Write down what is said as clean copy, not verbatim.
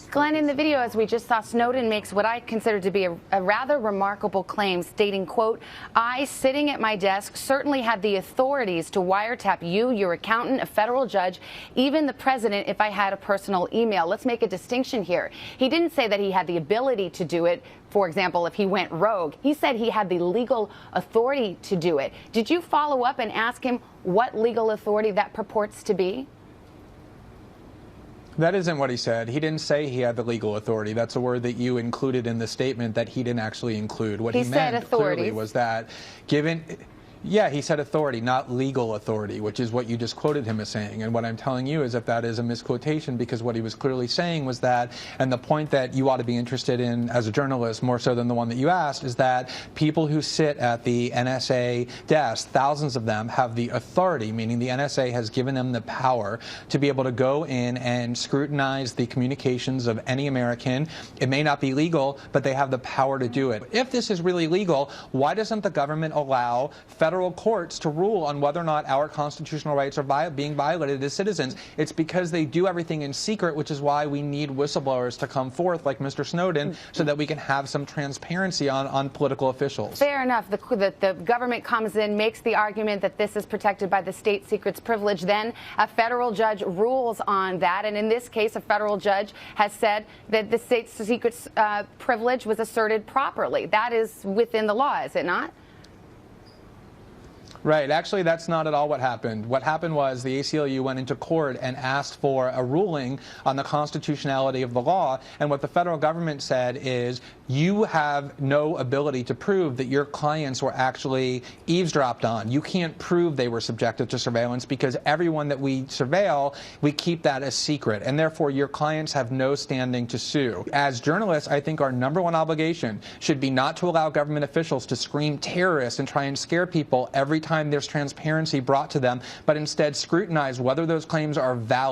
Glenn, in the video, as we just saw, Snowden makes what I consider to be a rather remarkable claim, stating, quote, "I, sitting at my desk, certainly had the authorities to wiretap you, your accountant, a federal judge, even the president if I had a personal email." Let's make a distinction here. He didn't say that he had the ability to do it, for example, if he went rogue. He said he had the legal authority to do it. Did you follow up and ask him what legal authority that purports to be? That isn't what he said. He didn't say he had the legal authority. That's a word that you included in the statement that he didn't actually include. What he meant clearly was that given... Yeah, he said authority, not legal authority, which is what you just quoted him as saying. And what I'm telling you is that is a misquotation, because what he was clearly saying was that, and the point that you ought to be interested in as a journalist, more so than the one that you asked, is that people who sit at the NSA desk, thousands of them, have the authority, meaning the NSA has given them the power to be able to go in and scrutinize the communications of any American. It may not be legal, but they have the power to do it. If this is really legal, why doesn't the government allow federal courts to rule on whether or not our constitutional rights are being violated as citizens? It's because they do everything in secret, which is why we need whistleblowers to come forth like Mr. Snowden, so that we can have some transparency on political officials. Fair enough. The government comes in, makes the argument that this is protected by the state secrets privilege. Then a federal judge rules on that. And in this case, a federal judge has said that the state secrets privilege was asserted properly. That is within the law, is it not? Right. Actually, that's not at all what happened. What happened was the ACLU went into court and asked for a ruling on the constitutionality of the law. And what the federal government said is, you have no ability to prove that your clients were actually eavesdropped on. You can't prove they were subjected to surveillance, because everyone that we surveil, we keep that a secret. And therefore, your clients have no standing to sue. As journalists, I think our number one obligation should be not to allow government officials to scream terrorists and try and scare people every time there's transparency brought to them, but instead scrutinize whether those claims are valid.